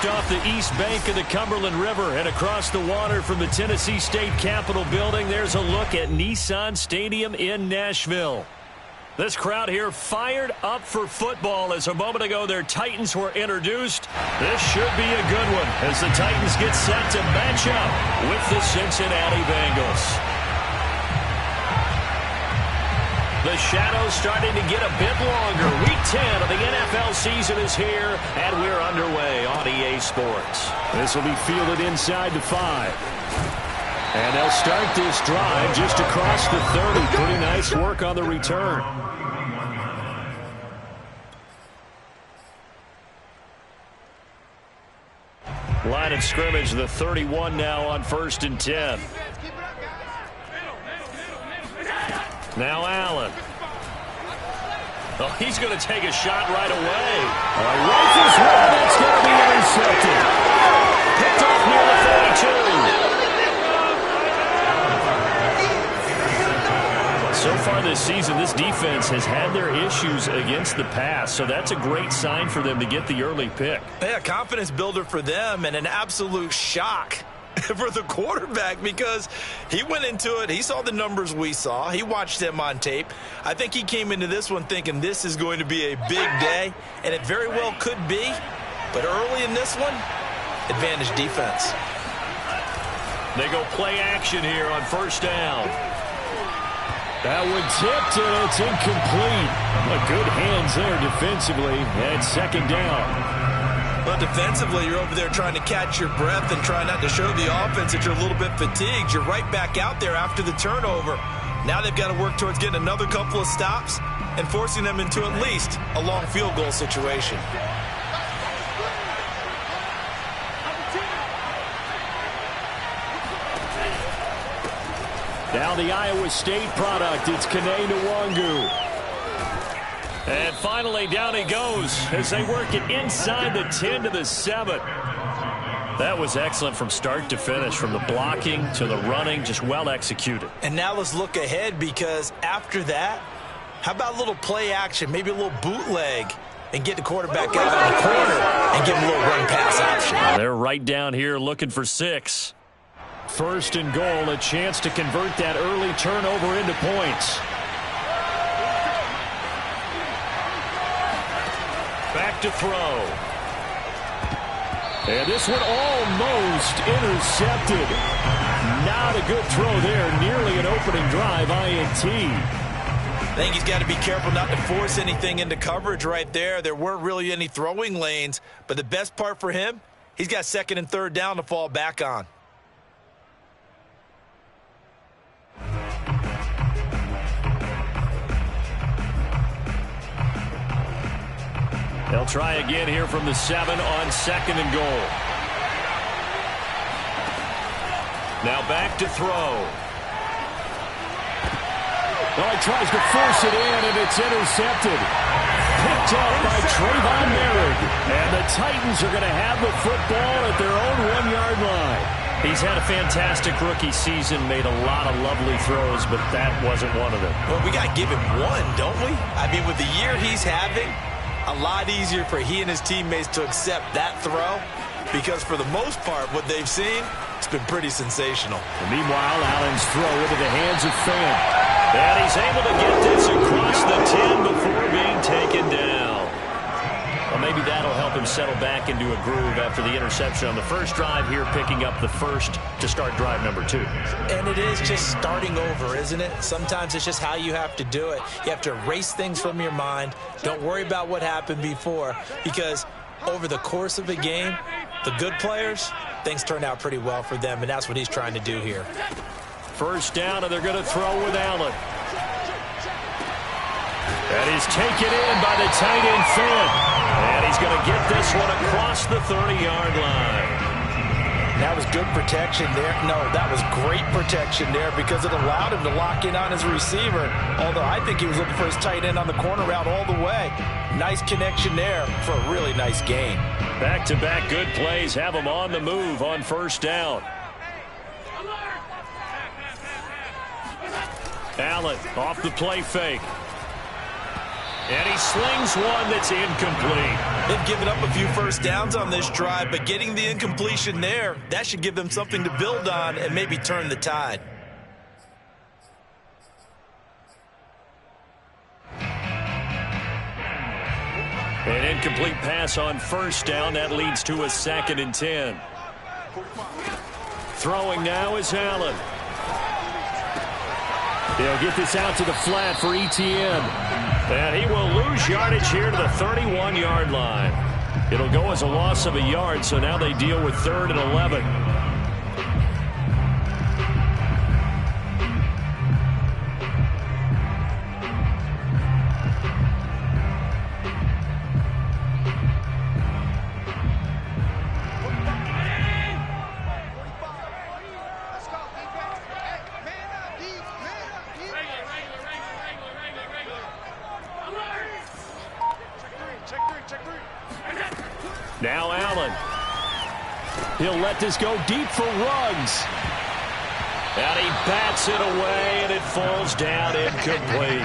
Just off the east bank of the Cumberland River and across the water from the Tennessee State Capitol building, there's a look at Nissan Stadium in Nashville. This crowd here fired up for football as a moment ago their Titans were introduced. This should be a good one as the Titans get set to match up with the Cincinnati Bengals. The shadow's starting to get a bit longer. Week 10 of the NFL season is here, and we're underway on EA Sports. This will be fielded inside the 5. And they'll start this drive just across the 30. Pretty nice work on the return. Line of scrimmage, the 31 now on 1st and 10. Now Allen. Oh, he's going to take a shot right away. Rifles one, that's going to be intercepted. Picked off near the 32. So far this season, this defense has had their issues against the pass, so that's a great sign for them to get the early pick. Yeah, confidence builder for them and an absolute shock for the quarterback because he went into it. He saw the numbers we saw. He watched them on tape. I think he came into this one thinking this is going to be a big day, and it very well could be. But early in this one, advantage defense. They go play action here on 1st down. That one tipped, and it's incomplete. A good hands there defensively, and 2nd down. Well, defensively, you're over there trying to catch your breath and try not to show the offense that you're a little bit fatigued. You're right back out there after the turnover. Now they've got to work towards getting another couple of stops and forcing them into at least a long field goal situation. Now the Iowa State product, it's Kene Nwangu. And finally, down he goes as they work it inside the 10 to the 7. That was excellent from start to finish, from the blocking to the running, just well executed. And now let's look ahead because after that, how about a little play action, maybe a little bootleg, and get the quarterback out on the corner and give him a little run pass option. They're right down here looking for 6. 1st and goal, a chance to convert that early turnover into points. Back to throw. And this one almost intercepted. Not a good throw there. Nearly an opening drive, INT. I think he's got to be careful not to force anything into coverage right there. There weren't really any throwing lanes. But the best part for him, he's got 2nd and 3rd down to fall back on. They'll try again here from the 7 on 2nd and goal. Now back to throw. Well, he tries to force it in, and it's intercepted. Picked up by Trayvon Merritt. And the Titans are going to have the football at their own 1-yard line. He's had a fantastic rookie season, made a lot of lovely throws, but that wasn't one of them. Well, we got to give him one, don't we? I mean, with the year he's having, a lot easier for he and his teammates to accept that throw because for the most part, what they've seen, it's been pretty sensational. And meanwhile, Allen's throw into the hands of Fant. And he's able to get this across the 10 before being taken down. Well, maybe that'll help him settle back into a groove after the interception on the first drive here, picking up the first to start drive number 2. And it is just starting over, isn't it? Sometimes it's just how you have to do it. You have to erase things from your mind. Don't worry about what happened before because over the course of a game, the good players, things turn out pretty well for them, and that's what he's trying to do here. 1st down, and they're going to throw with Allen. That is taken in by the tight end Fant. And he's going to get this one across the 30-yard line. That was good protection there. No, that was great protection there because it allowed him to lock in on his receiver. Although I think he was looking for his tight end on the corner route all the way. Nice connection there for a really nice gain. Back-to-back good plays have him on the move on 1st down. Allen off the play fake. And he slings one that's incomplete. They've given up a few first downs on this drive, but getting the incompletion there, that should give them something to build on and maybe turn the tide. An incomplete pass on first down. That leads to a 2nd and 10. Throwing now is Allen. They'll get this out to the flat for ETN. And he will lose yardage here to the 31-yard line. It'll go as a loss of a yard, so now they deal with 3rd and 11. Now Allen. He'll let this go deep for Ruggs. And he bats it away, and it falls down incomplete.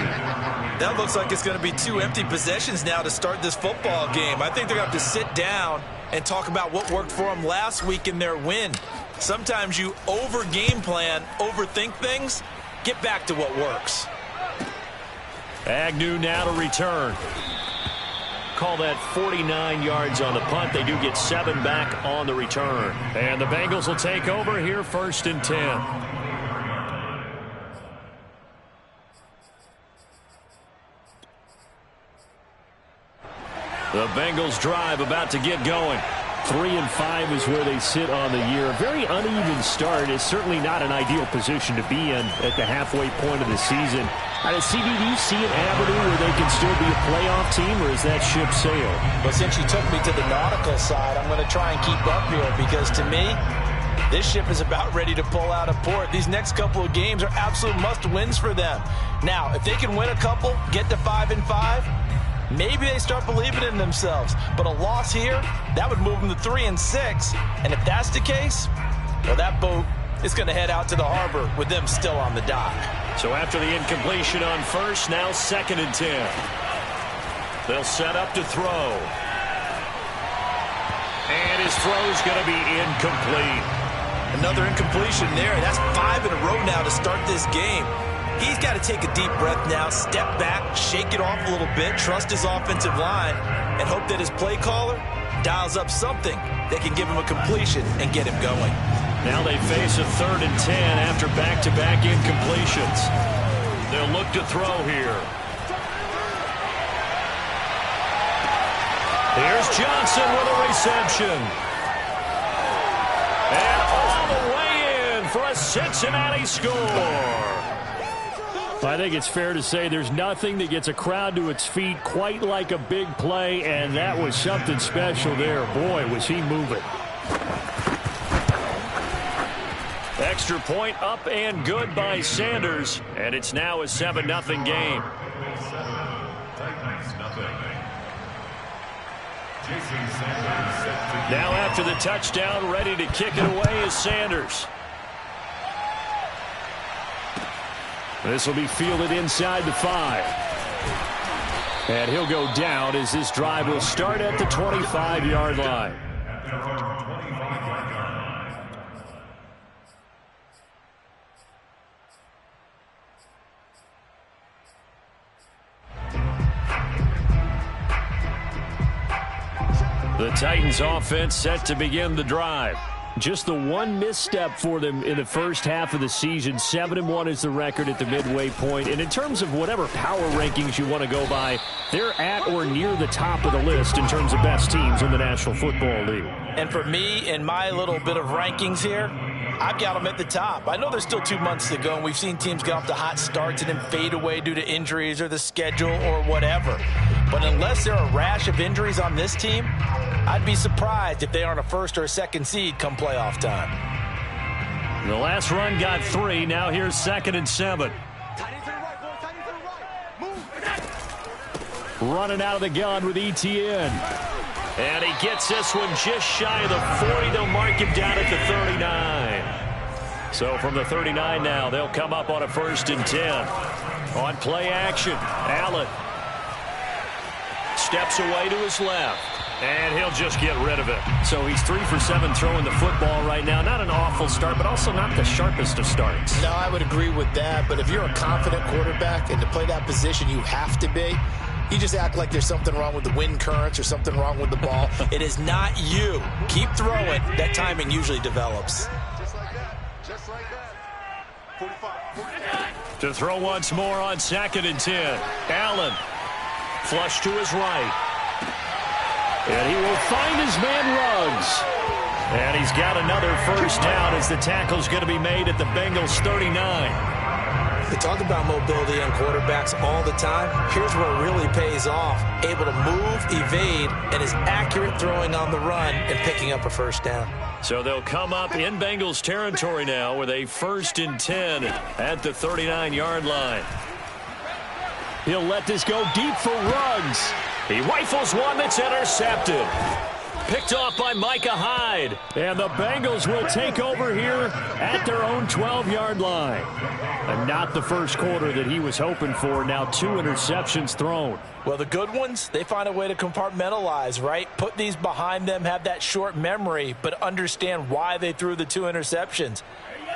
That looks like it's going to be 2 empty possessions now to start this football game. I think they're going to have to sit down and talk about what worked for them last week in their win. Sometimes you over-game plan, overthink things. Get back to what works. Agnew now to return. Call that 49 yards on the punt. They do get 7 back on the return. And the Bengals will take over here 1st and 10. The Bengals drive about to get going. 3-5 is where they sit on the year. A very uneven start. Is certainly not an ideal position to be in at the halfway point of the season. CD, do you see an avenue where they can still be a playoff team, or is that ship sailed? Well, since you took me to the nautical side, I'm going to try and keep up here because, to me, this ship is about ready to pull out of port. These next couple of games are absolute must-wins for them. Now, if they can win a couple, get to 5-5, maybe they start believing in themselves. But a loss here, that would move them to 3-6. And if that's the case, well, that boat is going to head out to the harbor with them still on the dock. So after the incompletion on first, now 2nd and 10. They'll set up to throw. And his throw's going to be incomplete. Another incompletion there. That's 5 in a row now to start this game. He's got to take a deep breath now, step back, shake it off a little bit, trust his offensive line, and hope that his play caller dials up something that can give him a completion and get him going. Now they face a 3rd and 10 after back-to-back incompletions. They'll look to throw here. Here's Johnson with a reception. And all the way in for a Cincinnati score. I think it's fair to say there's nothing that gets a crowd to its feet quite like a big play, and that was something special there. Boy, was he moving. Extra point up and good by Sanders, and it's now a 7-0 game. Now after the touchdown, ready to kick it away is Sanders. This will be fielded inside the 5. And he'll go down as this drive will start at the 25-yard line. The Titans offense set to begin the drive. Just the one misstep for them in the first half of the season. 7-1 is the record at the midway point. And in terms of whatever power rankings you want to go by, they're at or near the top of the list in terms of best teams in the National Football League. And for me, in my little bit of rankings here, I've got them at the top. I know there's still 2 months to go, and we've seen teams get off to hot starts and then fade away due to injuries or the schedule or whatever. But unless there are a rash of injuries on this team, I'd be surprised if they aren't a 1st or a 2nd seed come playoff time. The last run got 3. Now here's 2nd and 7. Running out of the gun with ETN. And he gets this one just shy of the 40. They'll mark him down at the 39. So from the 39 now, they'll come up on a 1st and 10. On play action, Allen. steps away to his left. And he'll just get rid of it. So he's 3 for 7 throwing the football right now. Not an awful start, but also not the sharpest of starts. No, I would agree with that. But if you're a confident quarterback and to play that position, you have to be. You just act like there's something wrong with the wind currents or something wrong with the ball. It is not you. Keep throwing. That timing usually develops. Just like that. Just like that. 45. To throw once more on 2nd and 10. Allen. Flush to his right. And he will find his man Ruggs. And he's got another first down as the tackle's going to be made at the Bengals 39. They talk about mobility on quarterbacks all the time. Here's where it really pays off. Able to move, evade, and is accurate throwing on the run and picking up a first down. So they'll come up in Bengals territory now with a 1st and 10 at the 39-yard line. He'll let this go deep for Ruggs. He rifles one that's intercepted. Picked off by Micah Hyde. And the Bengals will take over here at their own 12-yard line. And not the first quarter that he was hoping for. Now 2 interceptions thrown. Well, the good ones, they find a way to compartmentalize, right? Put these behind them, have that short memory, but understand why they threw the 2 interceptions.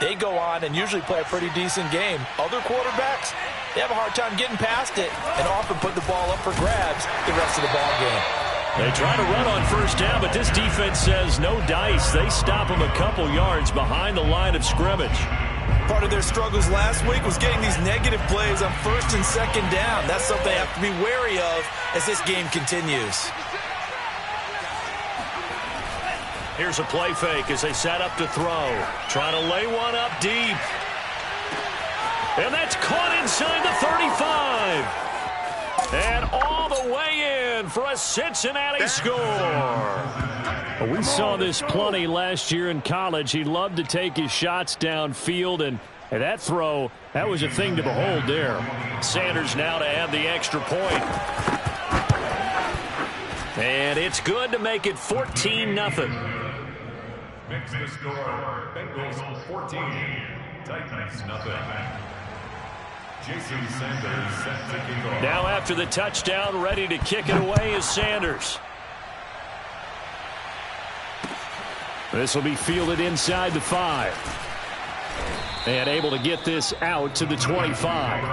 They go on and usually play a pretty decent game. Other quarterbacks, they have a hard time getting past it and often put the ball up for grabs the rest of the ball game. They try to run on first down, but this defense says no dice. They stop them a couple yards behind the line of scrimmage. Part of their struggles last week was getting these negative plays on 1st and 2nd down. That's something they have to be wary of as this game continues. Here's a play fake as they set up to throw. Trying to lay one up deep. And that's caught inside the 35. And all the way in for a Cincinnati score. We saw this plenty last year in college. He loved to take his shots downfield, and that throw, that was a thing to behold there. Sanders now to add the extra point. And it's good to make it 14-0. Makes the score Bengals 14, Titans nothing. Jason Sanders set to kick off. Now after the touchdown, ready to kick it away is Sanders. This will be fielded inside the 5. And able to get this out to the 25.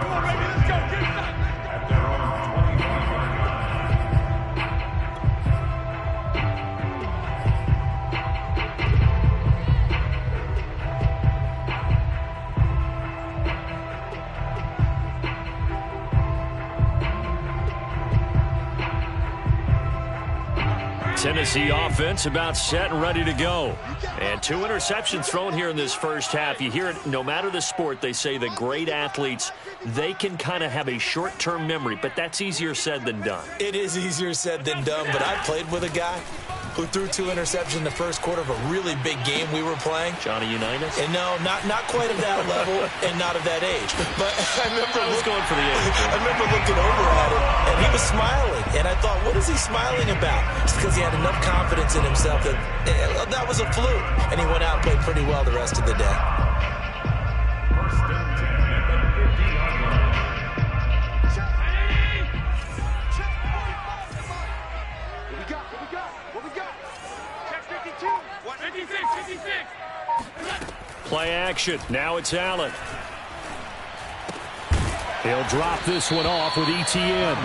Tennessee offense about set and ready to go. And 2 interceptions thrown here in this first half. You hear it no matter the sport. They say the great athletes, they can kind of have a short-term memory, but that's easier said than done. It is easier said than done, but I played with a guy who threw 2 interceptions in the first quarter of a really big game we were playing. Johnny Unitas? And no, not quite of that level and not of that age. But I remember going for the age. I remember looking over at him, and he was smiling. And I thought, what is he smiling about? It's because he had enough confidence in himself that that was a fluke. And he went out and played pretty well the rest of the day. First and 10 at the 50-yard line. What we got? Check 52. 56. Play action. Now it's Allen. He'll drop this one off with ETN.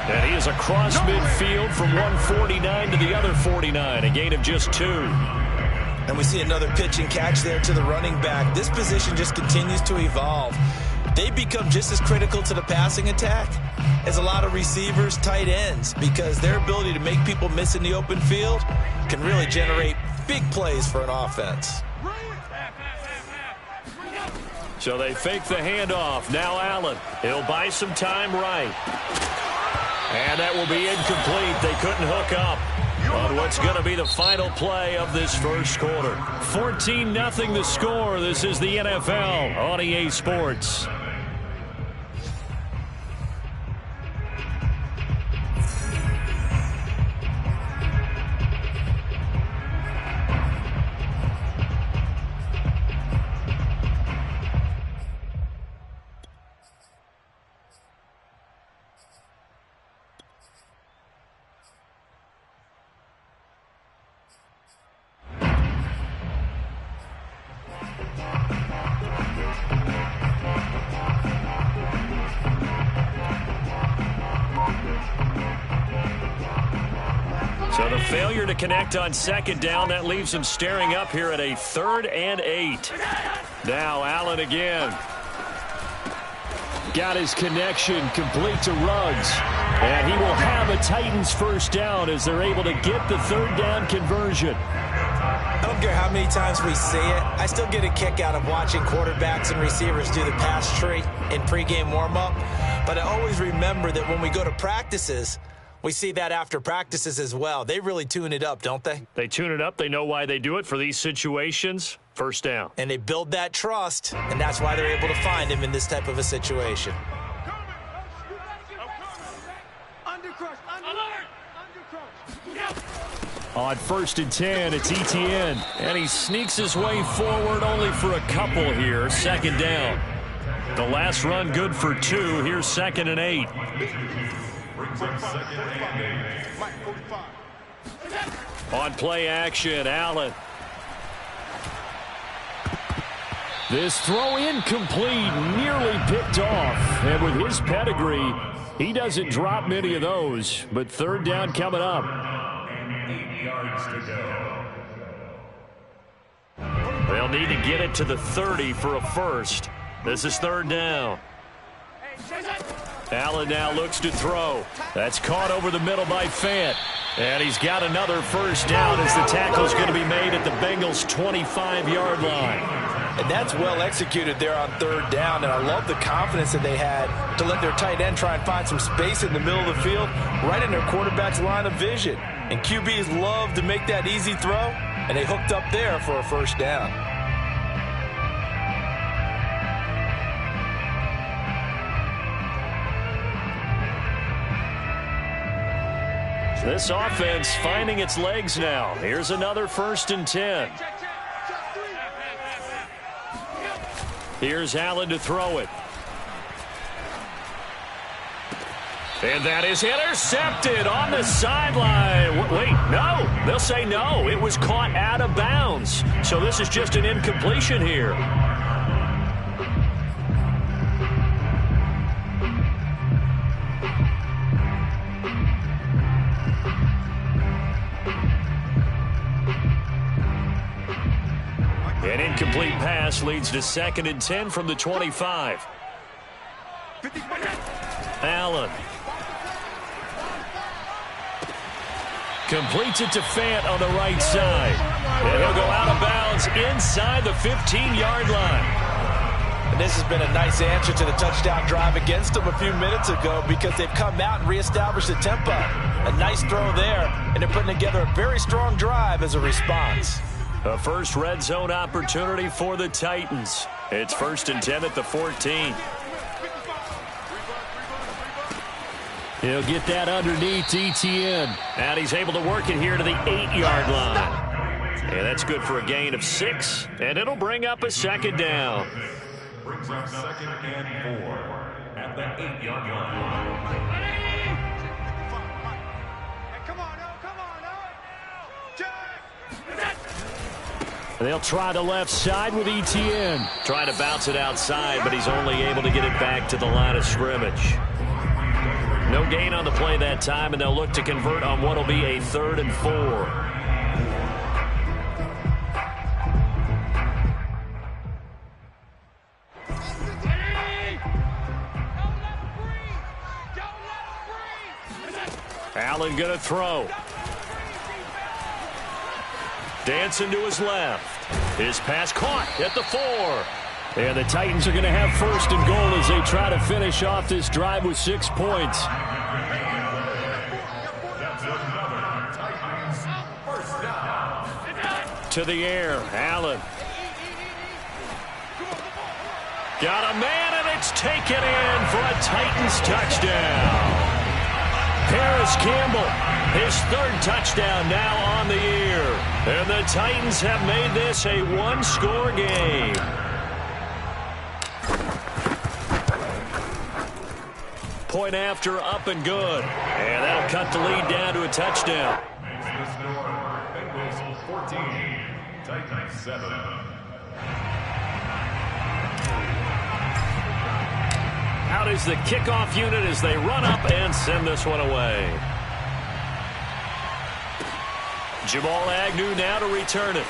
And he is across midfield from 149 to the other 49. A gain of just 2. And we see another pitch and catch there to the running back. This position just continues to evolve. They become just as critical to the passing attack as a lot of receivers, tight ends, because their ability to make people miss in the open field can really generate big plays for an offense. So they fake the handoff. Now Allen. He'll buy some time right. And that will be incomplete. They couldn't hook up on what's going to be the final play of this first quarter. 14-0 the score. This is the NFL on EA Sports. Failure to connect on second down. That leaves him staring up here at a 3rd and 8. Now Allen again. Got his connection complete to Ruggs. And he will have a Titans first down as they're able to get the 3rd down conversion. I don't care how many times we see it. I still get a kick out of watching quarterbacks and receivers do the pass tree in pregame warm-up. But I always remember that when we go to practices, we see that after practices as well. They really tune it up, don't they? They tune it up. They know why they do it for these situations. First down. And they build that trust, and that's why they're able to find him in this type of a situation. On 1st and 10, it's ETN. And he sneaks his way forward only for a couple here. 2nd down. The last run good for 2. Here's 2nd and 8. On play action, Allen. This throw incomplete, nearly picked off. And with his pedigree, he doesn't drop many of those. But 3rd down coming up. 8 yards to go. They'll need to get it to the 30 for a first. This is 3rd down. Allen now looks to throw. That's caught over the middle by Fant. And he's got another first down as the tackle's going to be made at the Bengals' 25-yard line. And that's well executed there on 3rd down, and I love the confidence that they had to let their tight end try and find some space in the middle of the field, right in their quarterback's line of vision. And QBs love to make that easy throw, and they hooked up there for a first down. This offense finding its legs now. Here's another 1st and 10. Here's Allen to throw it. And that is intercepted on the sideline. Wait, no. They'll say no. It was caught out of bounds. So this is just an incompletion here. An incomplete pass leads to 2nd and 10 from the 25. Allen. Completes it to Fant on the right side. And he'll go out of bounds inside the 15-yard line. And this has been a nice answer to the touchdown drive against them a few minutes ago because they've come out and reestablished the tempo. A nice throw there, and they're putting together a very strong drive as a response. A first red zone opportunity for the Titans. It's 1st and 10 at the 14. He'll get that underneath ETN. And he's able to work it here to the 8-yard line. And that's good for a gain of 6. And it'll bring up a 2nd down. Brings up 2nd and 4 at the 8-yard line. They'll try the left side with ETN. Trying to bounce it outside, but he's only able to get it back to the line of scrimmage. No gain on the play that time, and they'll look to convert on what will be a 3rd and 4. Allen going to throw. Dancing to his left. His pass caught at the 4. And the Titans are going to have 1st and goal as they try to finish off this drive with 6 points. To the air, Allen. Got a man, and it's taken in for a Titans touchdown. Paris Campbell, his 3rd touchdown now on the year. And the Titans have made this a 1-score game. Point after, up and good. And that'll cut the lead down to a touchdown. Makes the score Bengals 14, Titans 7. Out is the kickoff unit as they run up and send this one away. Jamal Agnew now to return it.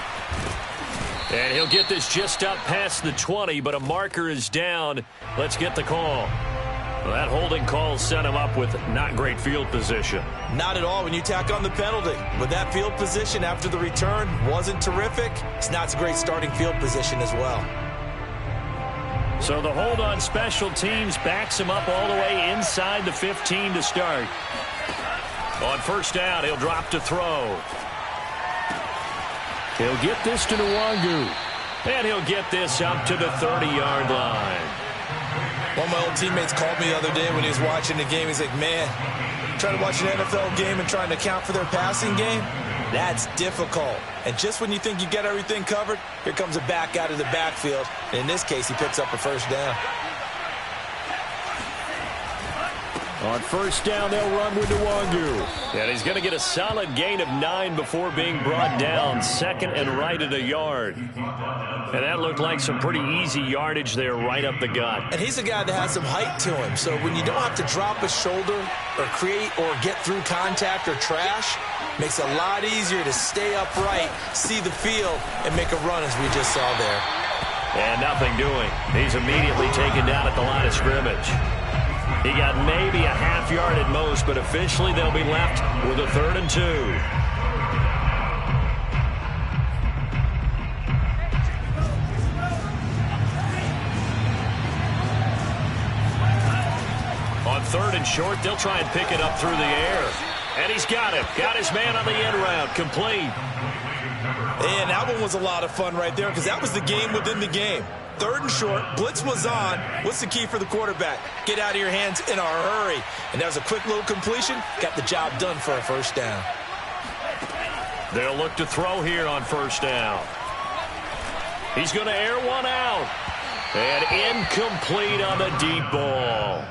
And he'll get this just up past the 20, but a marker is down. Let's get the call. Well, that holding call set him up with not great field position. Not at all when you tack on the penalty. With that field position after the return wasn't terrific, it's not a great starting field position as well. So the hold on special teams backs him up all the way inside the 15 to start. On first down, he'll drop to throw. He'll get this to Nwangu. And he'll get this up to the 30-yard line. One of my old teammates called me the other day when he was watching the game. He's like, man, trying to watch an NFL game and trying to account for their passing game, that's difficult. And just when you think you get everything covered, here comes a back out of the backfield. And in this case, he picks up a first down. On first down, they'll run with Nwangu. And he's going to get a solid gain of 9 before being brought down. Second and right at a yard. And that looked like some pretty easy yardage there right up the gut. And he's a guy that has some height to him. So when you don't have to drop a shoulder or create or get through contact or trash, makes it a lot easier to stay upright, see the field, and make a run as we just saw there. And nothing doing. He's immediately taken down at the line of scrimmage. He got maybe a half yard at most, but officially they'll be left with a 3rd and 2. On 3rd and short, they'll try and pick it up through the air. And he's got it. Got his man on the end route. Complete. And that one was a lot of fun right there because that was the game within the game. 3rd and short, blitz was on. What's the key for the quarterback? Get out of your hands in a hurry. And that was a quick little completion. Got the job done for a first down. They'll look to throw here on first down. He's going to air one out. And incomplete on the deep ball.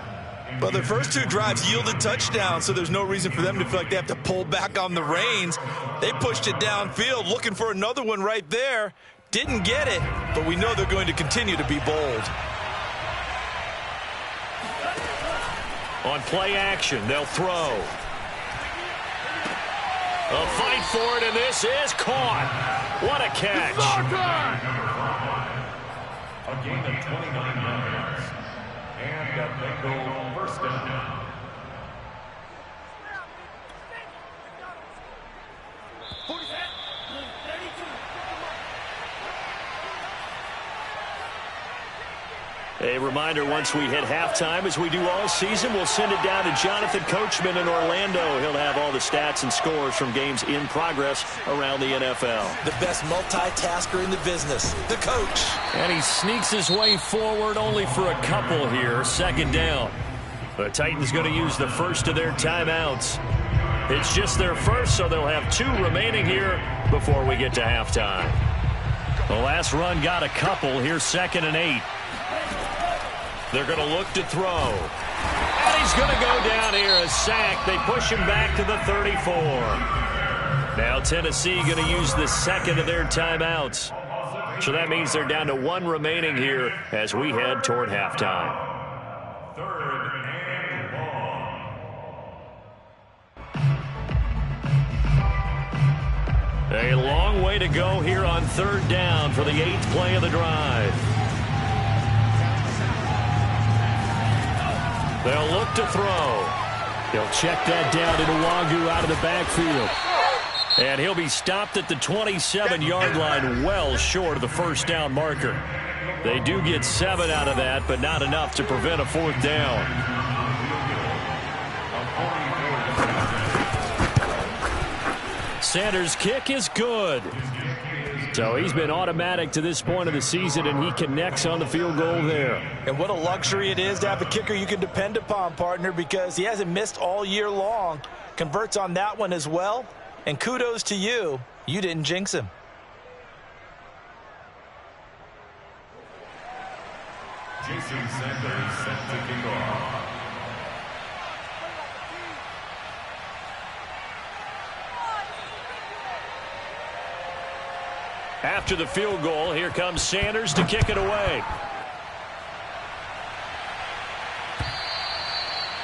Well, their first 2 drives yielded touchdowns, so there's no reason for them to feel like they have to pull back on the reins. They pushed it downfield, looking for another one right there. Didn't get it, but we know they're going to continue to be bold. On play action, they'll throw. A fight for it, and this is caught. What a catch. A gain of 29 yards. And a Bengal first down. A reminder, once we hit halftime, as we do all season, we'll send it down to Jonathan Coachman in Orlando. He'll have all the stats and scores from games in progress around the NFL. The best multitasker in the business, the coach. And he sneaks his way forward only for a couple here. 2nd down. The Titans going to use the first of their timeouts. It's just their first, so they'll have 2 remaining here before we get to halftime. The last run got a couple. Here's 2nd and 8. They're going to look to throw. And he's going to go down here, a sack. They push him back to the 34. Now Tennessee going to use the 2nd of their timeouts. So that means they're down to 1 remaining here as we head toward halftime. 3rd and long. A long way to go here on 3rd down for the 8th play of the drive. They'll look to throw. He'll check that down to Nwangu out of the backfield. And he'll be stopped at the 27-yard line, well short of the first down marker. They do get 7 out of that, but not enough to prevent a 4th down. Sanders' kick is good. So he's been automatic to this point of the season, and he connects on the field goal there. And what a luxury it is to have a kicker you can depend upon, partner, because he hasn't missed all year long. Converts on that one as well. And kudos to you. You didn't jinx him. Jason Sanders set to kick off. After the field goal, here comes Sanders to kick it away.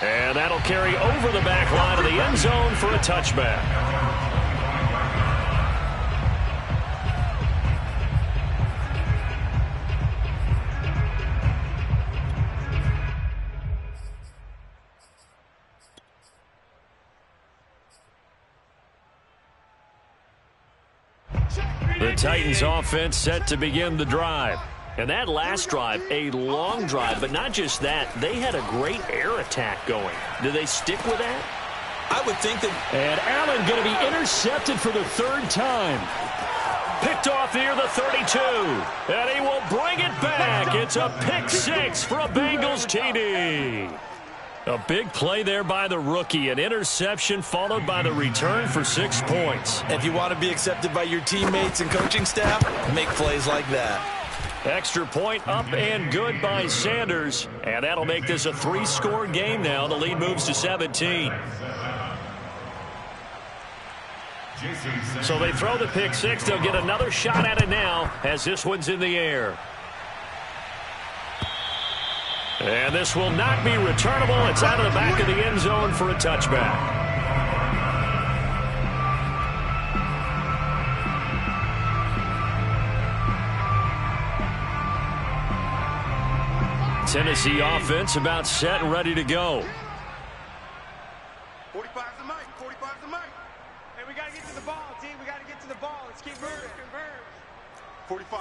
And that'll carry over the back line of the end zone for a touchback. The Titans offense set to begin the drive. And that last drive, a long drive, but not just that. They had a great air attack going. Do they stick with that? I would think that. And Allen going to be intercepted for the third time. Picked off near the 32. And he will bring it back. It's a pick six for a Bengals TD. A big play there by the rookie. An interception followed by the return for 6 points. If you want to be accepted by your teammates and coaching staff, make plays like that. Extra point up and good by Sanders. And that'll make this a 3-score game now. The lead moves to 17. So they throw the pick six. They'll get another shot at it now as this one's in the air. And this will not be returnable. It's out of the back of the end zone for a touchback. Tennessee offense about set and ready to go. 45's the mic. 45's the mic. Hey, we got to get to the ball, team. We got to get to the ball. Let's keep moving. 45.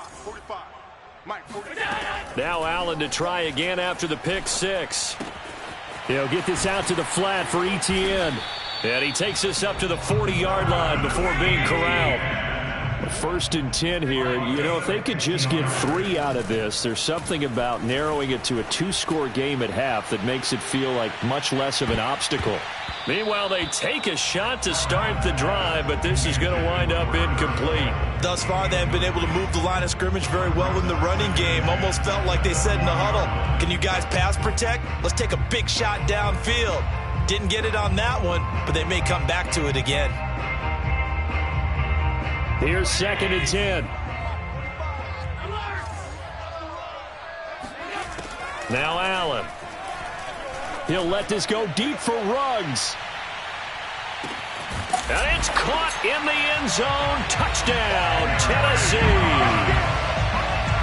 Mike, 45. Now Allen to try again after the pick six. He'll get this out to the flat for ETN. And he takes this up to the 40-yard line before being corralled. 1st and 10 here. You know, if they could just get 3 out of this, there's something about narrowing it to a 2-score game at half that makes it feel like much less of an obstacle. Meanwhile, they take a shot to start the drive, but this is going to wind up incomplete. Thus far, they have been able to move the line of scrimmage very well in the running game. Almost felt like they said in the huddle, can you guys pass protect? Let's take a big shot downfield. Didn't get it on that one, but they may come back to it again. Here's 2nd and 10. Now Allen. He'll let this go deep for Ruggs. And it's caught in the end zone. Touchdown, Tennessee.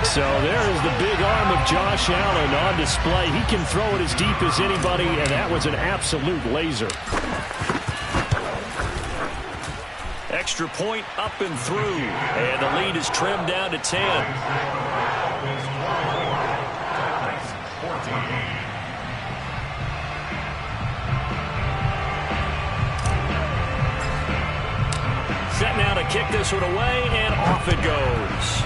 So there is the big arm of Josh Allen on display. He can throw it as deep as anybody, and that was an absolute laser. Extra point up and through. And the lead is trimmed down to 10. Set now to kick this one away, and off it goes.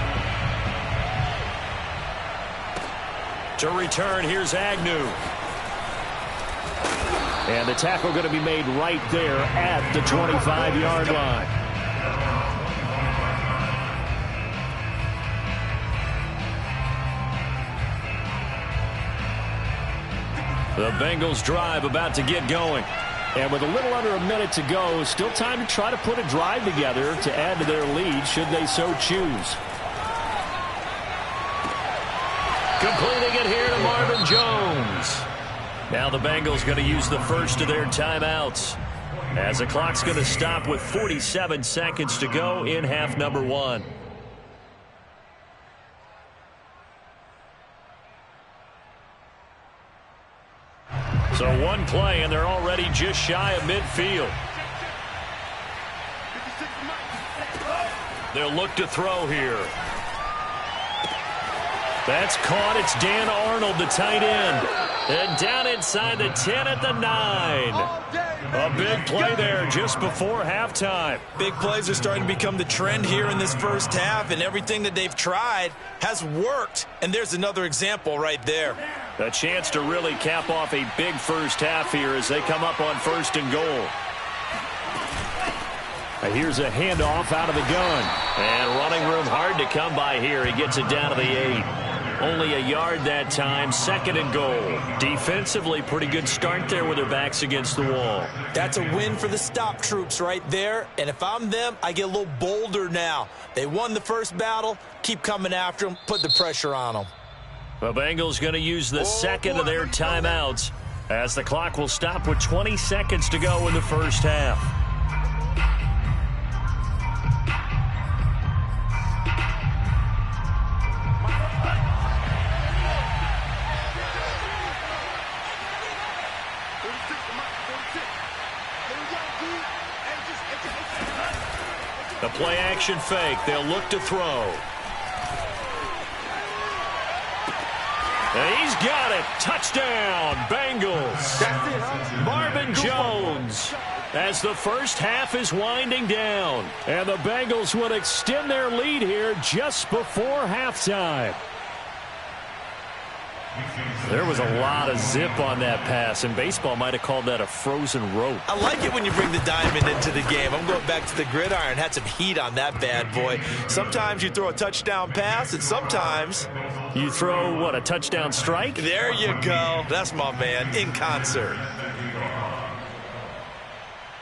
To return, here's Agnew. And the tackle going to be made right there at the 25-yard line. The Bengals drive about to get going. And with a little under a minute to go, still time to try to put a drive together to add to their lead should they so choose. Completing it here to Marvin Jones. Now the Bengals going to use the first of their timeouts, as the clock's going to stop with 47 seconds to go in half number 1. So one play, and they're already just shy of midfield. They'll look to throw here. That's caught. It's Dan Arnold, the tight end. And down inside the 10 at the 9. A big play there just before halftime. Big plays are starting to become the trend here in this first half, and everything that they've tried has worked. And there's another example right there. A chance to really cap off a big first half here as they come up on 1st and goal. Here's a handoff out of the gun. And running room hard to come by here. He gets it down to the 8. Only a yard that time, 2nd and goal. Defensively, pretty good start there with their backs against the wall. That's a win for the stop troops right there. And if I'm them, I get a little bolder now. They won the first battle. Keep coming after them. Put the pressure on them. The Bengals going to use the second of their timeouts as the clock will stop with 20 seconds to go in the first half. The play action fake. They'll look to throw. And he's got it. Touchdown, Bengals. That's it, huh? Marvin Jones as the first half is winding down. And the Bengals would extend their lead here just before halftime. There was a lot of zip on that pass, and baseball might have called that a frozen rope. I like it when you bring the diamond into the game. I'm going back to the gridiron. Had some heat on that bad boy. Sometimes you throw a touchdown pass, and sometimes you throw, what, a touchdown strike? There you go. That's my man, in concert.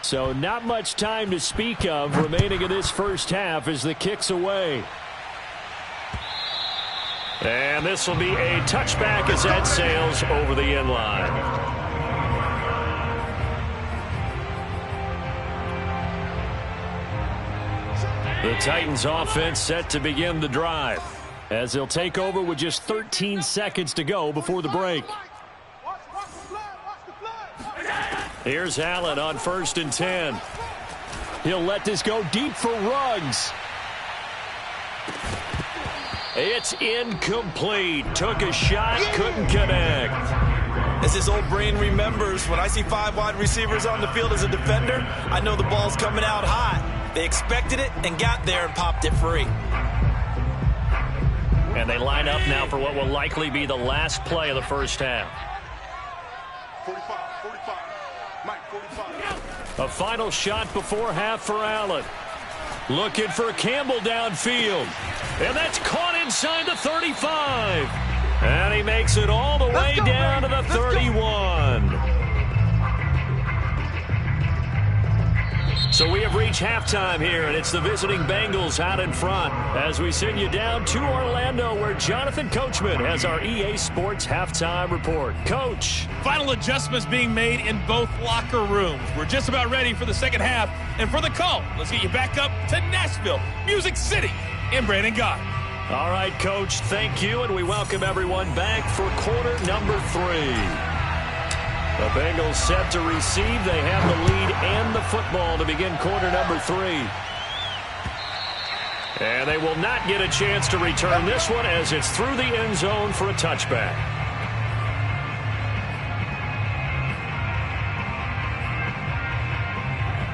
So not much time to speak of remaining in this first half as the kick's away. And this will be a touchback as that sails over the end line. The Titans offense set to begin the drive as they'll take over with just 13 seconds to go before the break. Here's Allen on 1st and 10. He'll let this go deep for Ruggs. It's incomplete. Took a shot, couldn't connect. As his old brain remembers, when I see 5 wide receivers on the field as a defender, I know the ball's coming out hot. They expected it and got there and popped it free. And they line up now for what will likely be the last play of the first half. 45. Mike, 45. A final shot before half for Allen. Looking for Campbell downfield. And that's caught inside the 35. And he makes it all the way down to the 31. So we have reached halftime here, and it's the visiting Bengals out in front as we send you down to Orlando, where Jonathan Coachman has our EA Sports halftime report. Coach. Final adjustments being made in both locker rooms. We're just about ready for the second half. And for the call, let's get you back up to Nashville, Music City, in Brandon God. All right, Coach, thank you, and we welcome everyone back for quarter number 3. The Bengals set to receive. They have the lead and the football to begin quarter number 3. And they will not get a chance to return this one as it's through the end zone for a touchback.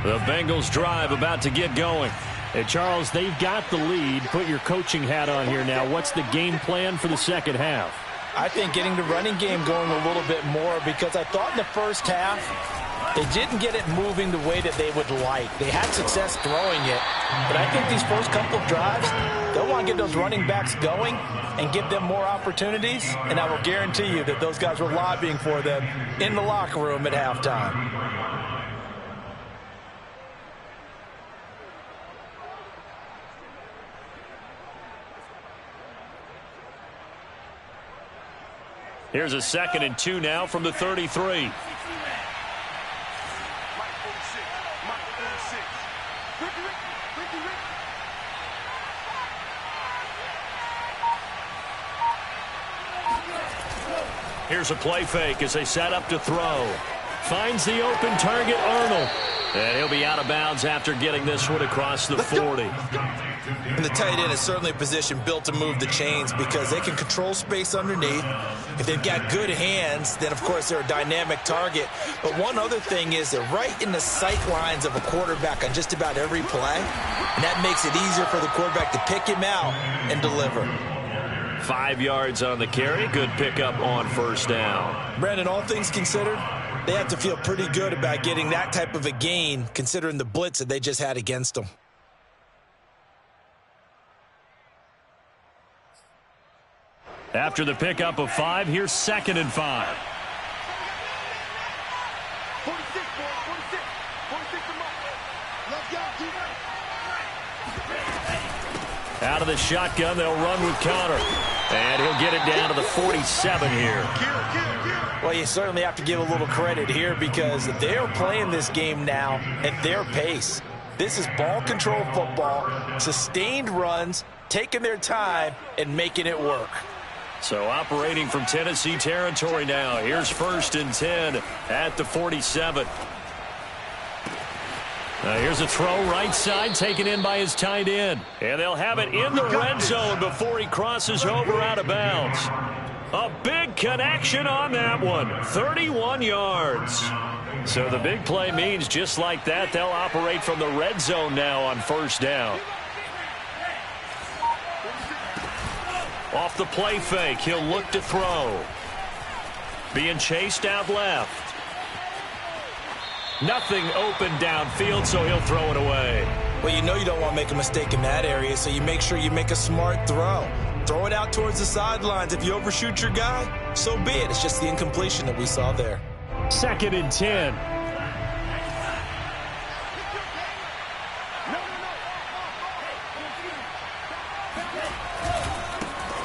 The Bengals drive about to get going. Hey, Charles, they've got the lead. Put your coaching hat on here now. What's the game plan for the second half? I think getting the running game going a little bit more, because I thought in the first half they didn't get it moving the way that they would like. They had success throwing it, but I think these first couple of drives, they'll want to get those running backs going and give them more opportunities, and I will guarantee you that those guys were lobbying for them in the locker room at halftime. Here's a 2nd and 2 now from the 33. Here's a play fake as they set up to throw. Finds the open target, Arnold. And he'll be out of bounds after getting this one across the 40. And the tight end is certainly a position built to move the chains because they can control space underneath. If they've got good hands, then, of course, they're a dynamic target. But one other thing is they're right in the sight lines of a quarterback on just about every play. And that makes it easier for the quarterback to pick him out and deliver. 5 yards on the carry. Good pickup on first down. Brandon, all things considered, they have to feel pretty good about getting that type of a gain considering the blitz that they just had against them. After the pickup of 5, here's 2nd and 5. 46, 46. 46 to Mike. Let's go, keep it. Out of the shotgun, they'll run with Connor. And he'll get it down to the 47 here. Well, you certainly have to give a little credit here because they're playing this game now at their pace. This is ball control football, sustained runs, taking their time, and making it work. So operating from Tennessee territory now. Here's 1st and 10 at the 47. Here's a throw right side taken in by his tight end. And they'll have it in the red zone before he crosses over out of bounds. A big connection on that one. 31 yards. So the big play means just like that, they'll operate from the red zone now on first down. Off the play fake, he'll look to throw. Being chased out left. Nothing open downfield, so he'll throw it away. Well, you know you don't want to make a mistake in that area, so you make sure you make a smart throw. Throw it out towards the sidelines. If you overshoot your guy, so be it. It's just the incompletion that we saw there. 2nd and 10.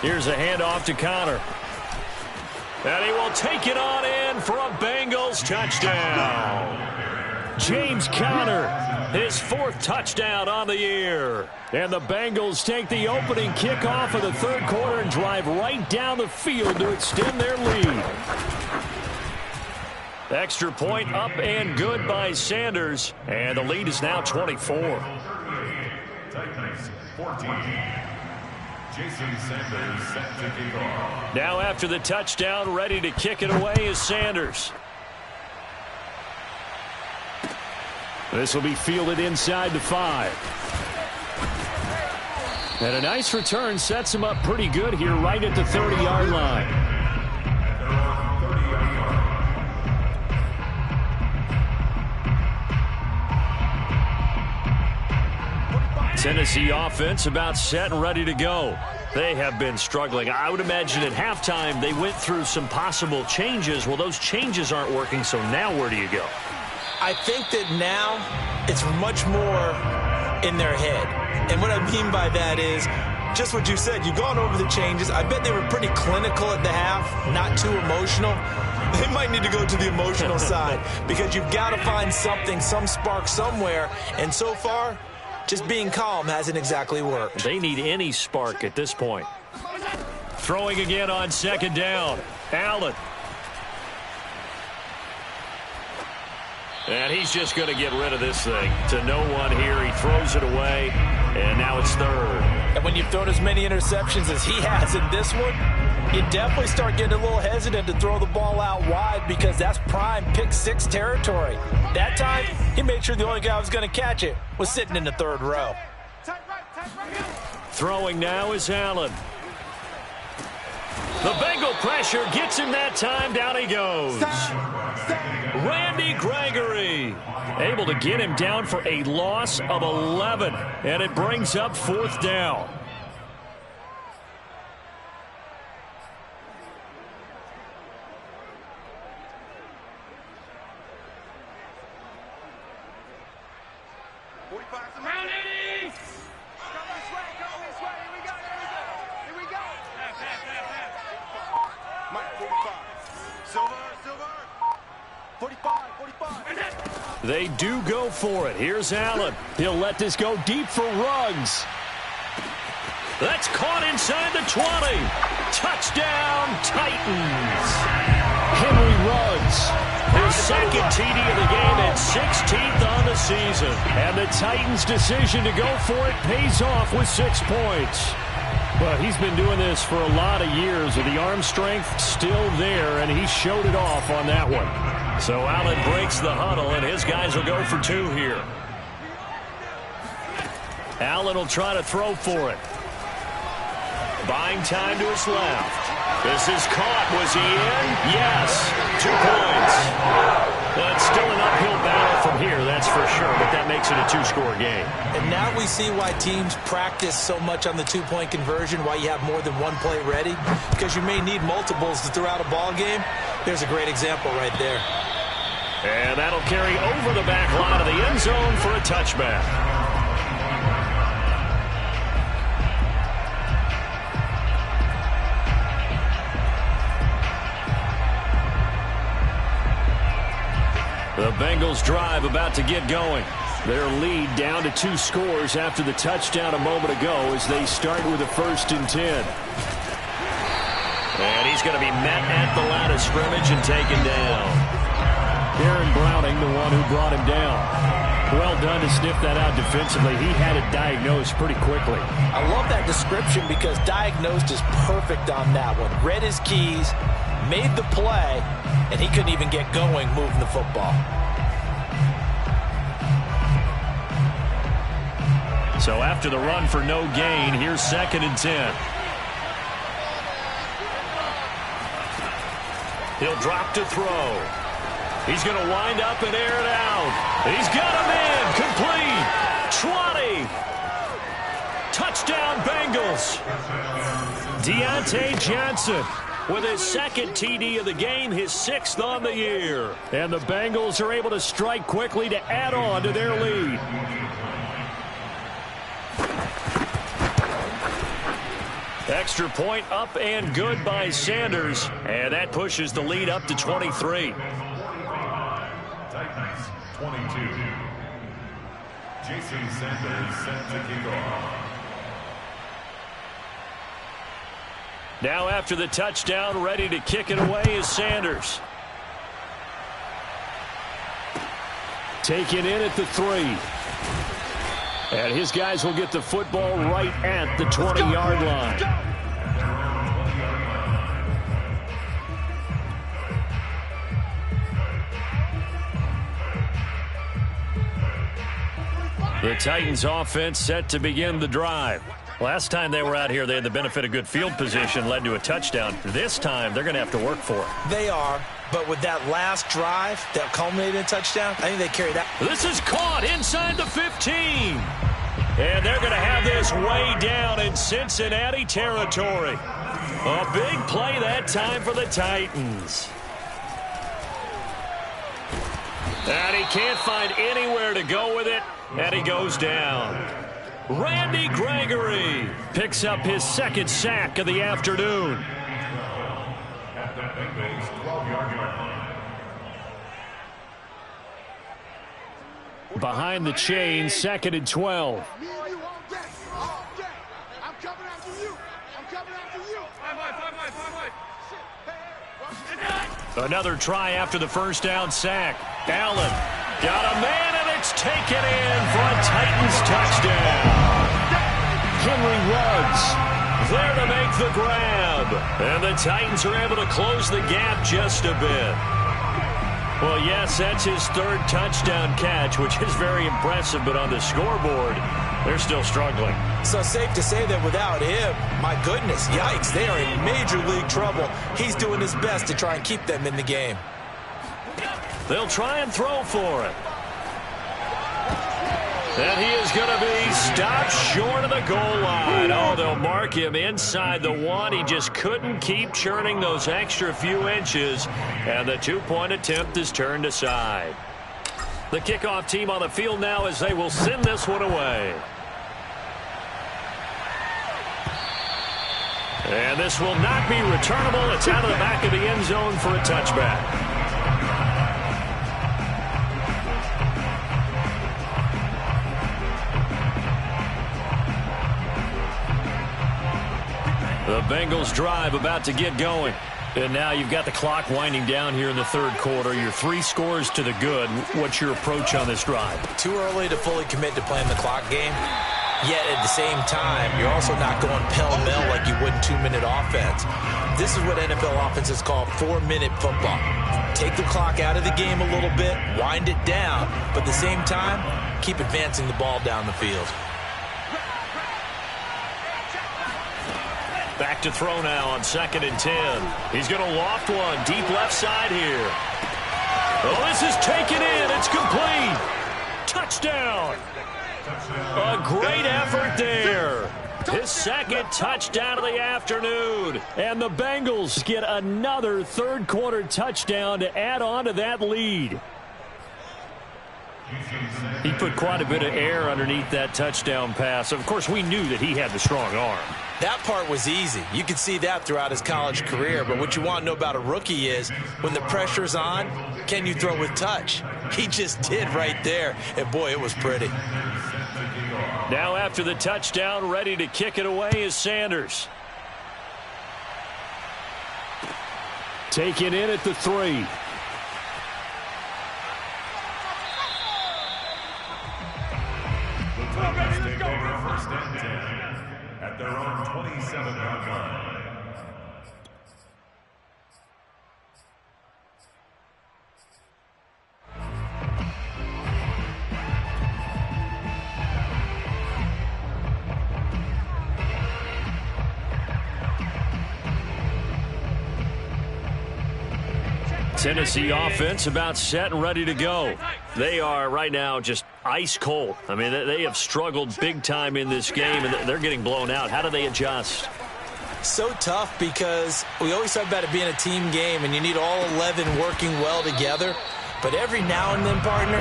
Here's a handoff to Connor. And he will take it on in for a Bengals touchdown. James Conner, his 4th touchdown on the year. And the Bengals take the opening kickoff of the 3rd quarter and drive right down the field to extend their lead. Extra point up and good by Sanders. And the lead is now 24. Titans 14. Jason Sanders set to kick off. Now after the touchdown, ready to kick it away is Sanders. This will be fielded inside the 5. And a nice return sets him up pretty good here right at the 30-yard line. Tennessee offense about set and ready to go. They have been struggling. I would imagine at halftime they went through some possible changes. Well, those changes aren't working, so now where do you go? I think that now it's much more in their head. And what I mean by that is just what you said. You've gone over the changes. I bet they were pretty clinical at the half, not too emotional. They might need to go to the emotional side because you've got to find something, some spark somewhere. And so far, just being calm hasn't exactly worked. They need any spark at this point. Throwing again on 2nd down. Allen. And he's just going to get rid of this thing. To no one here. He throws it away. And now it's 3rd. And when you've thrown as many interceptions as he has in this one, you definitely start getting a little hesitant to throw the ball out wide because that's prime pick 6 territory. That time, he made sure the only guy who was going to catch it was sitting in the 3rd row. Throwing now is Allen. The Bengal pressure gets him that time. Down he goes. Randy Gregory able to get him down for a loss of 11. And it brings up 4th down. They do go for it. Here's Allen. He'll let this go deep for Ruggs. That's caught inside the 20. Touchdown, Titans. Henry Ruggs, his 2nd TD of the game and 16th on the season. And the Titans' decision to go for it pays off with 6 points. Well, he's been doing this for a lot of years with the arm strength still there, and he showed it off on that one. So Allen breaks the huddle, and his guys will go for 2 here. Allen will try to throw for it. Buying time to his left. This is caught. Was he in? Yes. 2 points. That's still an uphill battle from here, that's for sure, but that makes it a 2-score game. And now we see why teams practice so much on the 2-point conversion, why you have more than one play ready, because you may need multiples to throw out a ball game. There's a great example right there. And that'll carry over the back line of the end zone for a touchback. The Bengals drive about to get going. Their lead down to 2 scores after the touchdown a moment ago as they start with a 1st and 10. And he's going to be met at the line of scrimmage and taken down. Darren Browning, the one who brought him down. Well done to sniff that out defensively. He had it diagnosed pretty quickly. I love that description because diagnosed is perfect on that one. Read his keys, made the play, and he couldn't even get going moving the football. So after the run for no gain, here's 2nd and 10. He'll drop to throw. He's going to wind up and air it out. He's got him in. Complete. 20. Touchdown, Bengals. Deontay Johnson with his 2nd TD of the game, his 6th on the year. And the Bengals are able to strike quickly to add on to their lead. Extra point up and good by Sanders. And that pushes the lead up to 23. Titans 22. Jason Sanders set to kick off. Now after the touchdown, ready to kick it away is Sanders. Taken in at the 3. And his guys will get the football right at the 20-yard line. The Titans offense set to begin the drive. Last time they were out here, they had the benefit of good field position, led to a touchdown. This time, they're going to have to work for it. They are, but with that last drive that culminated in a touchdown, I think they carried out. This is caught inside the 15. And they're going to have this way down in Cincinnati territory. A big play that time for the Titans. And he can't find anywhere to go with it, and he goes down. Randy Gregory picks up his 2nd sack of the afternoon. At the Bengals 12-yard line. Behind the chain, 2nd and 12. Me and you all day. All day. I'm coming after you. I'm coming after you. Another try after the first down sack. Allen got a man, and it's taken in for a Titans touchdown. Henry Ruggs there to make the grab. And the Titans are able to close the gap just a bit. Well, yes, that's his 3rd touchdown catch, which is very impressive, but on the scoreboard, they're still struggling. So safe to say that without him, my goodness, yikes, they are in major league trouble. He's doing his best to try and keep them in the game. They'll try and throw for it. And he is going to be stopped short of the goal line. Oh, they'll mark him inside the 1. He just couldn't keep churning those extra few inches. And the 2-point attempt is turned aside. The kickoff team on the field now as they will send this one away. And this will not be returnable. It's out of the back of the end zone for a touchback. The Bengals drive about to get going. And now you've got the clock winding down here in the 3rd quarter. You're 3 scores to the good. What's your approach on this drive? Too early to fully commit to playing the clock game. Yet at the same time, you're also not going pell-mell like you would in 2-minute offense. This is what NFL offenses call 4-minute football. Take the clock out of the game a little bit, wind it down, but at the same time, keep advancing the ball down the field. Back to throw now on 2nd and 10. He's going to loft one deep left side here. Oh, this is taken in. It's complete. Touchdown. A great effort there. His 2nd touchdown of the afternoon. And the Bengals get another 3rd quarter touchdown to add on to that lead. He put quite a bit of air underneath that touchdown pass. Of course, we knew that he had the strong arm. That part was easy. You could see that throughout his college career. But what you want to know about a rookie is when the pressure's on, can you throw with touch? He just did right there. And, boy, it was pretty. Now after the touchdown, ready to kick it away is Sanders. Taken in at the 3. their own 27-yard line. Tennessee offense about set and ready to go. They are right now just ice cold. I mean, they have struggled big time in this game, and they're getting blown out. How do they adjust? So tough because we always talk about it being a team game, and you need all 11 working well together. But every now and then, partner,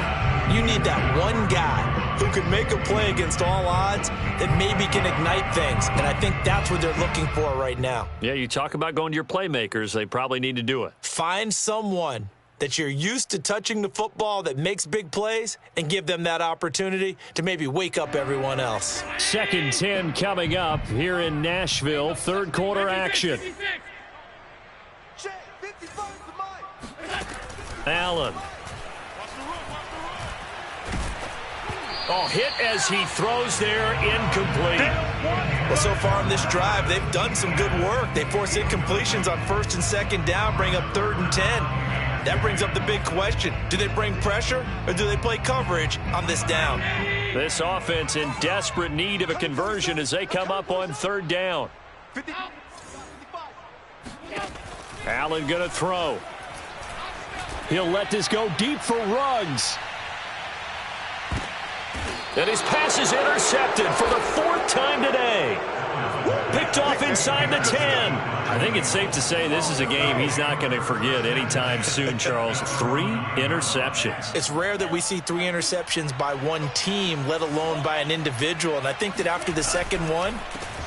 you need that one guy who can make a play against all odds that maybe can ignite things. And I think that's what they're looking for right now. Yeah, you talk about going to your playmakers. They probably need to do it. Find someone that you're used to touching the football that makes big plays and give them that opportunity to maybe wake up everyone else. 2nd and 10 coming up here in Nashville. Third quarter action. Allen. Oh, hit as he throws there, incomplete. Well, so far in this drive, they've done some good work. They force incompletions on 1st and 2nd down, bring up 3rd and 10. That brings up the big question. Do they bring pressure or do they play coverage on this down? This offense in desperate need of a conversion as they come up on 3rd down. Allen going to throw. He'll let this go deep for Ruggs. And his pass is intercepted for the 4th time today. Picked off inside the 10. I think it's safe to say this is a game he's not going to forget anytime soon, Charles. 3 interceptions. It's rare that we see 3 interceptions by one team, let alone by an individual. And I think that after the second one,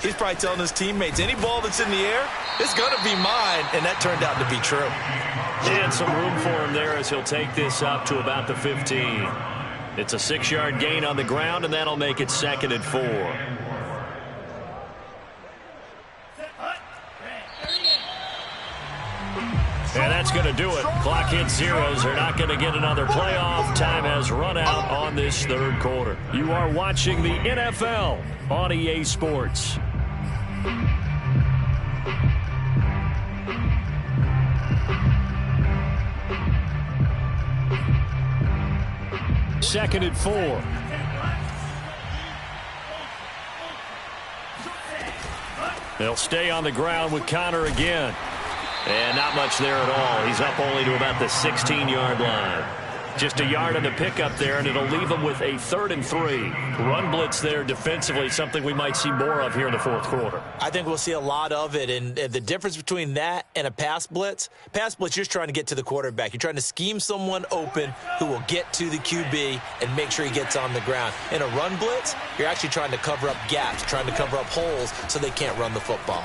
he's probably telling his teammates, any ball that's in the air, it's going to be mine. And that turned out to be true. And some room for him there as he'll take this up to about the 15. It's a 6-yard gain on the ground, and that'll make it 2nd and 4. And that's going to do it. Clock hits zeros. They're not going to get another playoff. Time has run out on this 3rd quarter. You are watching the NFL on EA Sports. Second and 4. They'll stay on the ground with Connor again. And not much there at all. He's up only to about the 16-yard line. Just a yard on the pickup there, and it'll leave him with a 3rd and 3. Run blitz there defensively, something we might see more of here in the 4th quarter. I think we'll see a lot of it, and the difference between that and a pass blitz, you're just trying to get to the quarterback. You're trying to scheme someone open who will get to the QB and make sure he gets on the ground. In a run blitz, you're actually trying to cover up gaps, trying to cover up holes so they can't run the football.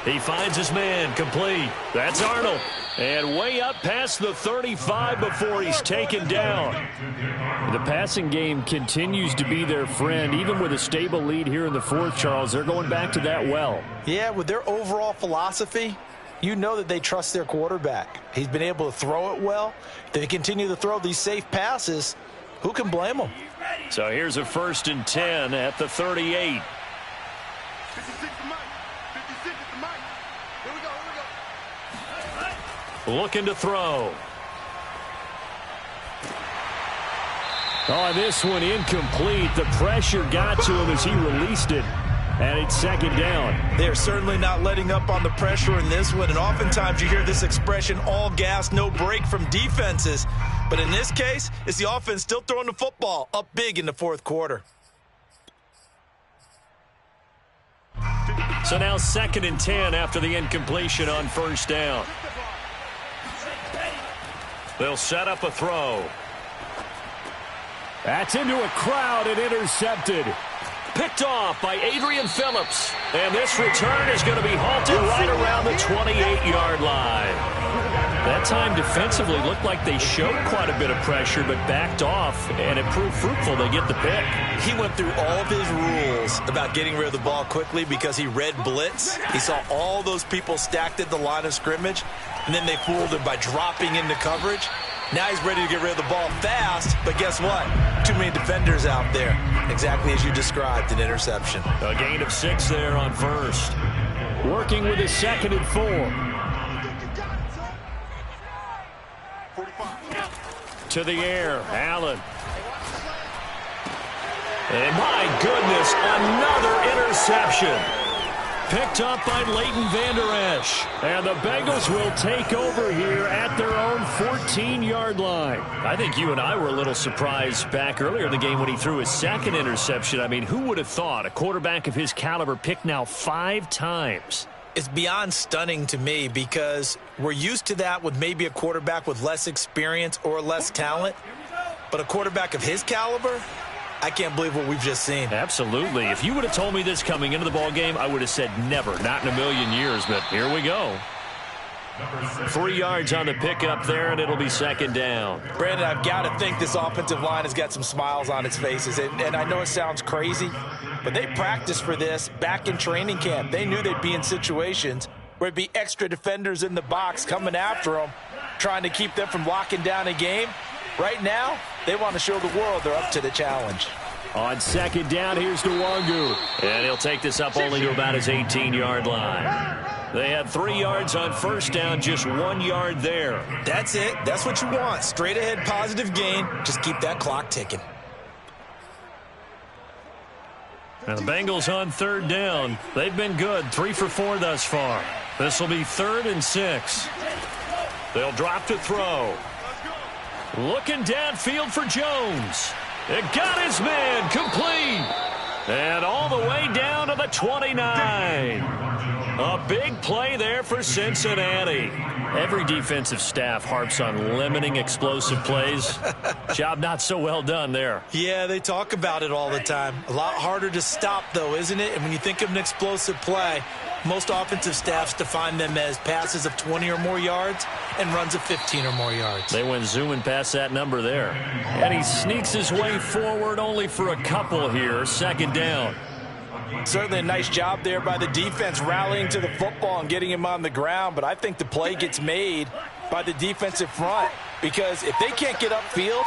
He finds his man, complete. That's Arnold. And way up past the 35 before he's taken down. The passing game continues to be their friend. Even with a stable lead here in the 4th, Charles, they're going back to that well. Yeah, with their overall philosophy, you know that they trust their quarterback. He's been able to throw it well. They continue to throw these safe passes. Who can blame them? So here's a 1st and 10 at the 38. Looking to throw. Oh, this one incomplete. The pressure got to him as he released it. And it's 2nd down. They're certainly not letting up on the pressure in this one. And oftentimes you hear this expression, all gas, no break from defenses. But in this case, it's the offense still throwing the football up big in the 4th quarter. So now 2nd and 10 after the incompletion on 1st down. They'll set up a throw. That's into a crowd and intercepted. Picked off by Adrian Phillips. And this return is going to be halted right around the 28-yard line. That time defensively looked like they showed quite a bit of pressure but backed off, and it proved fruitful. They get the pick. He went through all of his rules about getting rid of the ball quickly because he read blitz. He saw all those people stacked at the line of scrimmage, and then they fooled him by dropping into coverage. Now he's ready to get rid of the ball fast, but guess what? Too many defenders out there. Exactly as you described, an interception. A gain of 6 there on first. Working with his 2nd and 4. 45. To the air, Allen. And my goodness, another interception. Picked up by Leighton Vander Esch. And the Bengals will take over here at their own 14-yard line. I think you and I were a little surprised back earlier in the game when he threw his 2nd interception. I mean, who would have thought a quarterback of his caliber picked now 5 times? It's beyond stunning to me because we're used to that with maybe a quarterback with less experience or less talent. But a quarterback of his caliber, I can't believe what we've just seen. Absolutely. If you would have told me this coming into the ball game, I would have said never, not in a million years, but here we go. 3 yards on the pickup there, and it'll be 2nd down. Brandon, I've got to think this offensive line has got some smiles on its faces. And I know it sounds crazy, but they practiced for this back in training camp. They knew they'd be in situations where it'd be extra defenders in the box coming after them, trying to keep them from locking down a game. Right now, they want to show the world they're up to the challenge. On 2nd down, here's Nwangu. And he'll take this up only to about his 18-yard line. They had 3 yards on 1st down, just 1 yard there. That's it. That's what you want. Straight ahead, positive gain. Just keep that clock ticking. Now the Bengals on 3rd down. They've been good, 3 for 4 thus far. This will be 3rd and 6. They'll drop to throw. Looking downfield for Jones. It got his man complete. And all the way down to the 29. A big play there for Cincinnati. Every defensive staff harps on limiting explosive plays. Job not so well done there. Yeah, they talk about it all the time. A lot harder to stop, though, isn't it? And when you think of an explosive play, most offensive staffs define them as passes of 20 or more yards and runs of 15 or more yards. They went zooming past that number there. And he sneaks his way forward only for a couple here. 2nd down. Certainly a nice job there by the defense rallying to the football and getting him on the ground, but I think the play gets made by the defensive front because if they can't get upfield,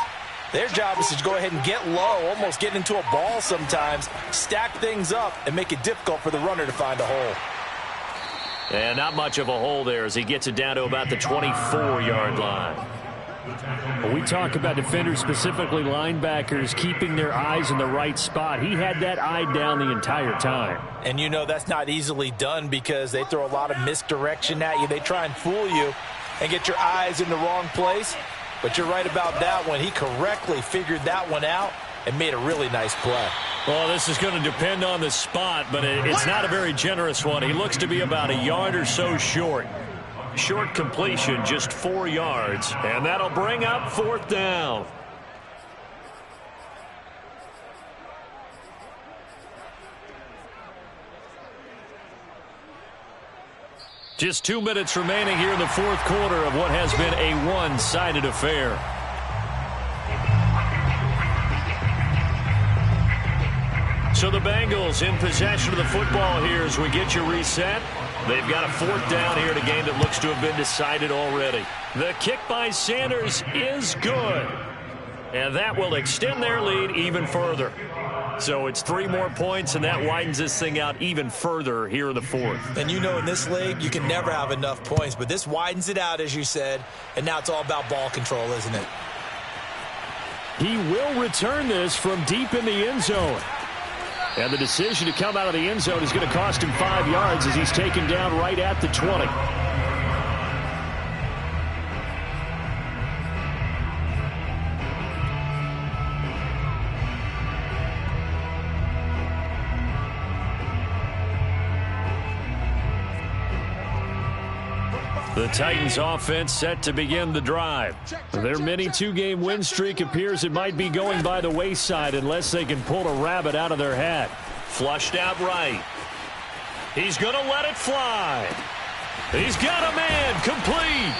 their job is to go ahead and get low, almost get into a ball sometimes, stack things up, and make it difficult for the runner to find a hole. And not much of a hole there as he gets it down to about the 24-yard line. When we talk about defenders, specifically linebackers, keeping their eyes in the right spot, he had that eye down the entire time. And you know that's not easily done because they throw a lot of misdirection at you. They try and fool you and get your eyes in the wrong place. But you're right about that one. He correctly figured that one out and made a really nice play. Well, this is going to depend on the spot, but it's not a very generous one. He looks to be about a yard or so short. Short completion, just 4 yards, and that'll bring up 4th down. Just 2 minutes remaining here in the 4th quarter of what has been a one-sided affair. So the Bengals in possession of the football here as we get you reset. They've got a 4th down here in a game that looks to have been decided already. The kick by Sanders is good. And that will extend their lead even further. So it's 3 more points, and that widens this thing out even further here in the 4th. And you know in this league, you can never have enough points, but this widens it out, as you said, and now it's all about ball control, isn't it? He will return this from deep in the end zone. And the decision to come out of the end zone is going to cost him 5 yards as he's taken down right at the 20. The Titans offense set to begin the drive. Their mini 2-game win streak appears it might be going by the wayside unless they can pull a rabbit out of their hat. Flushed out right. He's going to let it fly. He's got a man complete.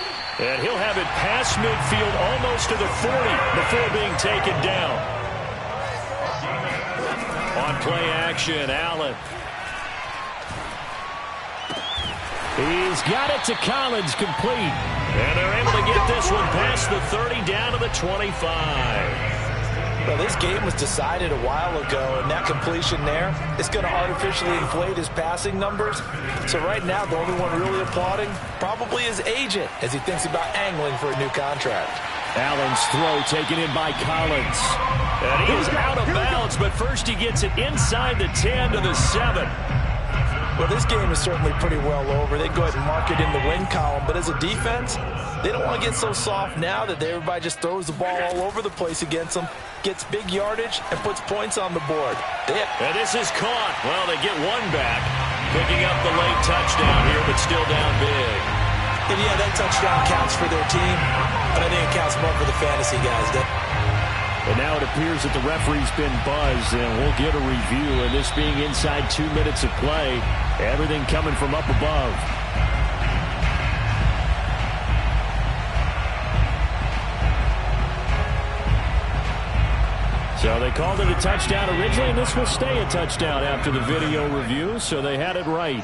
And he'll have it past midfield almost to the 40 before being taken down. On play action, Allen. He's got it to Collins, complete. And they're able to get this one past the 30 down to the 25. Well, this game was decided a while ago, and that completion there is going to artificially inflate his passing numbers. So right now, the only one really applauding probably his agent as he thinks about angling for a new contract. Allen's throw taken in by Collins. And he's out of bounds, but first he gets it inside the 10 to the 7. Well, this game is certainly pretty well over. They go ahead and mark it in the win column, but as a defense, they don't want to get so soft now that everybody just throws the ball all over the place against them, gets big yardage, and puts points on the board. And this is caught. Well, they get one back, picking up the late touchdown here, but still down big. And yeah, that touchdown counts for their team, but I think it counts more for the fantasy guys. And now it appears that the referee's been buzzed, and we'll get a review. And this being inside 2 minutes of play, everything coming from up above. So they called it a touchdown originally, and this will stay a touchdown after the video review, so they had it right.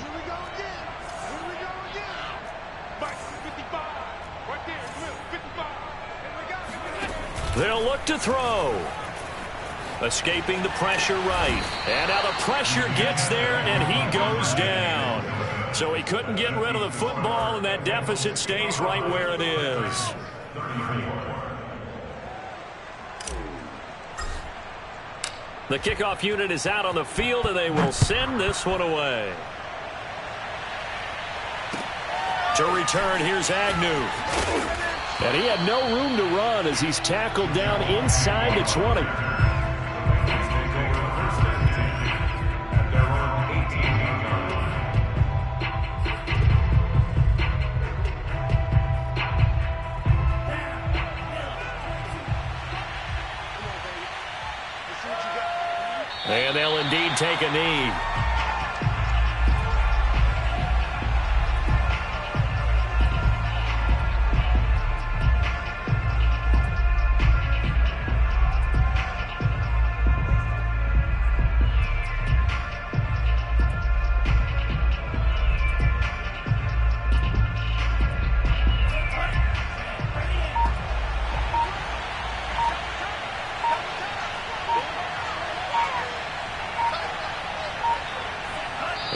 They'll look to throw. Escaping the pressure right. And now the pressure gets there, and he goes down. So he couldn't get rid of the football, and that deficit stays right where it is. The kickoff unit is out on the field, and they will send this one away. To return, here's Agnew. And he had no room to run as he's tackled down inside the 20. And they'll indeed take a knee.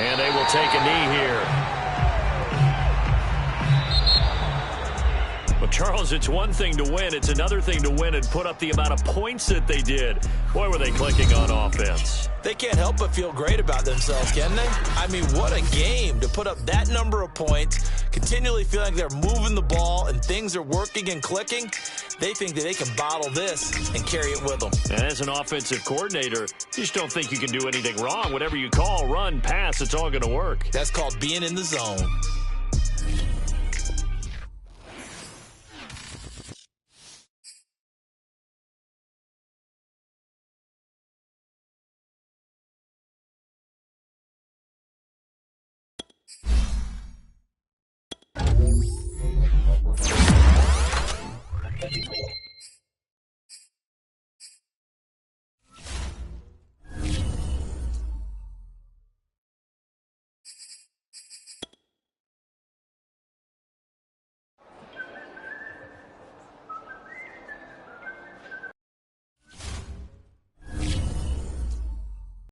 And they will take a knee here. Well, Charles, it's one thing to win. It's another thing to win and put up the amount of points that they did. Boy, were they clicking on offense. They can't help but feel great about themselves, can they? I mean, what a game to put up that number of points, continually feeling like they're moving the ball and things are working and clicking. They think that they can bottle this and carry it with them. And as an offensive coordinator, you just don't think you can do anything wrong. Whatever you call, run, pass, it's all going to work. That's called being in the zone.